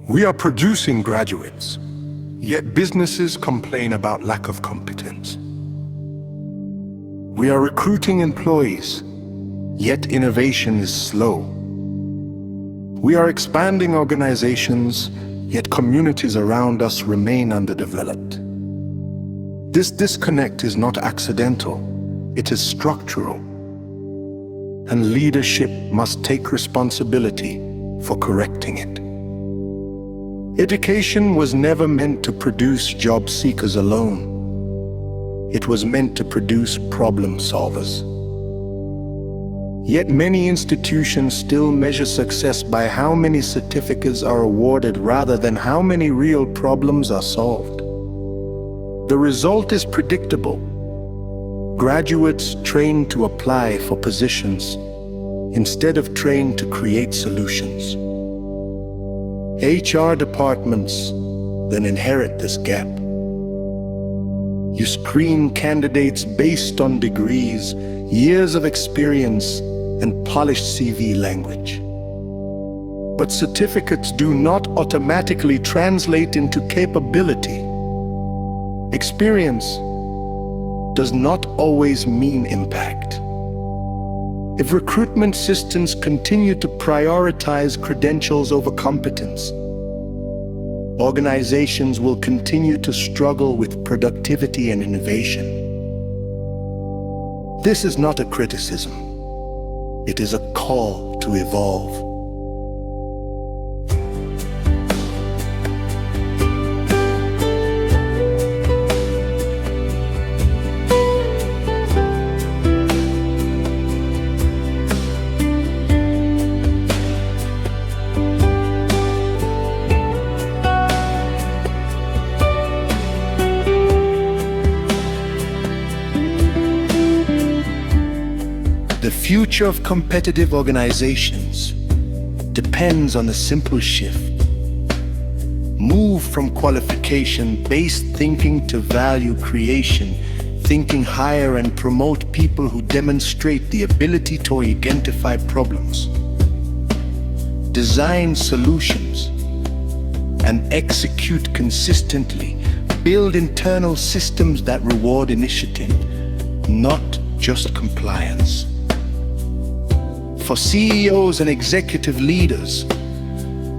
We are producing graduates, yet businesses complain about lack of competence. We are recruiting employees, yet innovation is slow. We are expanding organizations, yet communities around us remain underdeveloped. This disconnect is not accidental, it is structural. And leadership must take responsibility for correcting it. Education was never meant to produce job seekers alone. It was meant to produce problem solvers. Yet many institutions still measure success by how many certificates are awarded rather than how many real problems are solved. The result is predictable. Graduates trained to apply for positions instead of trained to create solutions. HR departments then inherit this gap. You screen candidates based on degrees, years of experience, and polished CV language. But certificates do not automatically translate into capability. Experience does not always mean impact. If recruitment systems continue to prioritize credentials over competence, organizations will continue to struggle with productivity and innovation. This is not a criticism. It is a call to evolve. The future of competitive organizations depends on a simple shift. Move from qualification-based thinking to value creation, thinking higher, and promote people who demonstrate the ability to identify problems, design solutions, and execute consistently. Build internal systems that reward initiative, not just compliance. For CEOs and executive leaders,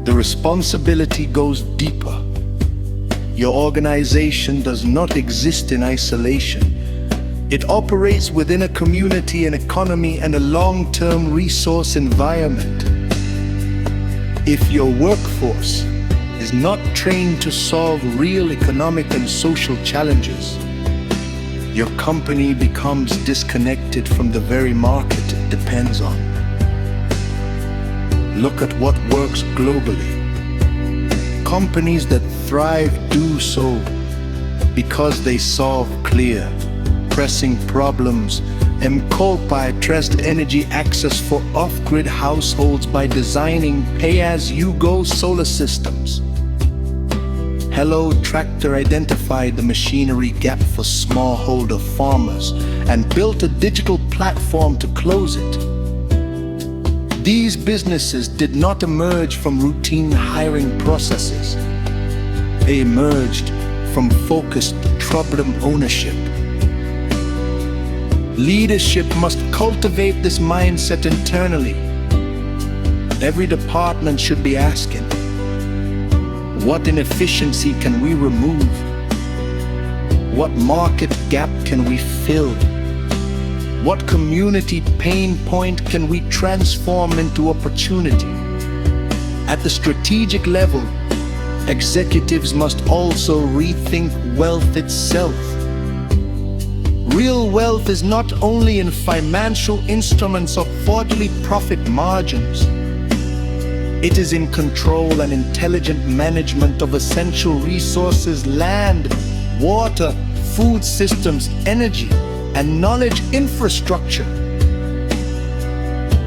the responsibility goes deeper. Your organization does not exist in isolation. It operates within a community, an economy, and a long-term resource environment. If your workforce is not trained to solve real economic and social challenges, your company becomes disconnected from the very market it depends on. Look at what works globally. Companies that thrive do so because they solve clear, pressing problems, addressed energy access for off-grid households by designing pay-as-you-go solar systems. Hello Tractor identified the machinery gap for smallholder farmers and built a digital platform to close it. These businesses did not emerge from routine hiring processes. They emerged from focused problem ownership. Leadership must cultivate this mindset internally. Every department should be asking, what inefficiency can we remove? What market gap can we fill? What community pain point can we transform into opportunity? At the strategic level, executives must also rethink wealth itself. Real wealth is not only in financial instruments or quarterly profit margins. It is in control and intelligent management of essential resources, land, water, food systems, energy, and knowledge infrastructure.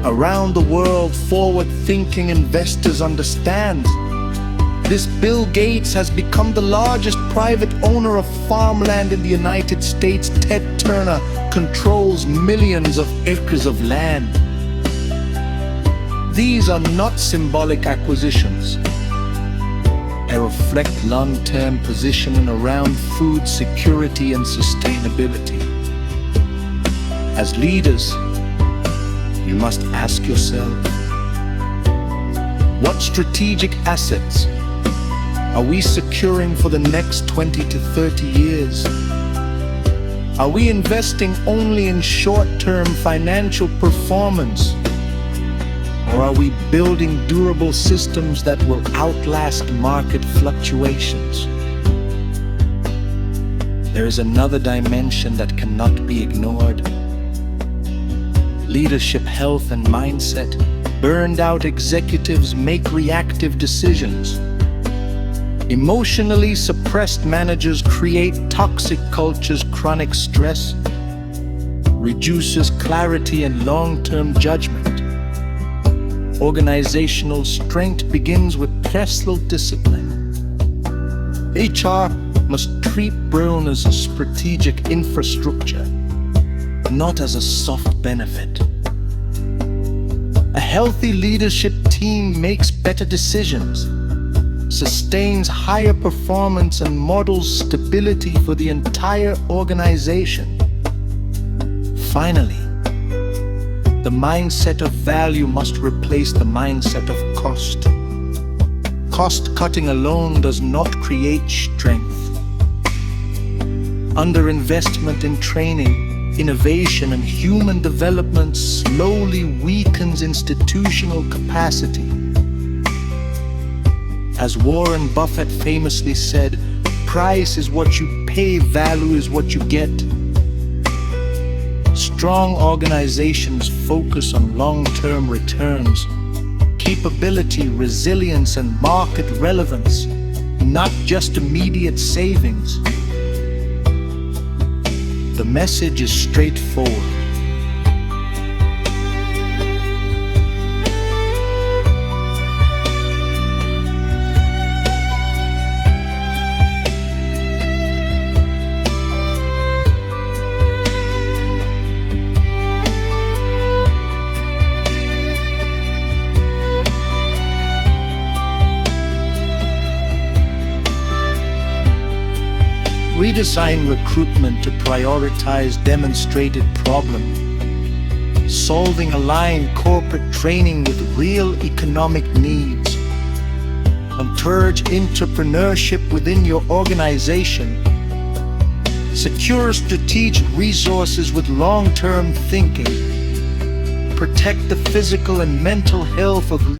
Around the world, forward-thinking investors understand this. Bill Gates has become the largest private owner of farmland in the United States. Ted Turner controls millions of acres of land. These are not symbolic acquisitions. I reflect long-term positioning around food security and sustainability. As leaders, you must ask yourself, what strategic assets are we securing for the next 20 to 30 years? Are we investing only in short-term financial performance? Or are we building durable systems that will outlast market fluctuations? There is another dimension that cannot be ignored. Leadership, health, and mindset. Burned-out executives make reactive decisions. Emotionally suppressed managers create toxic cultures. Chronic stress reduces clarity and long-term judgment. Organizational strength begins with personal discipline. HR must treat Brown as a strategic infrastructure, not as a soft benefit. A healthy leadership team makes better decisions, sustains higher performance, and models stability for the entire organization. Finally, the mindset of value must replace the mindset of cost. Cost-cutting alone does not create strength. Underinvestment in training, innovation, and human development slowly weakens institutional capacity. As Warren Buffett famously said, price is what you pay, value is what you get. Strong organizations focus on long-term returns, capability, resilience, and market relevance, not just immediate savings. The message is straightforward. Redesign recruitment to prioritize demonstrated problem solving. Align corporate training with real economic needs. Encourage entrepreneurship within your organization. Secure strategic resources with long-term thinking. Protect the physical and mental health of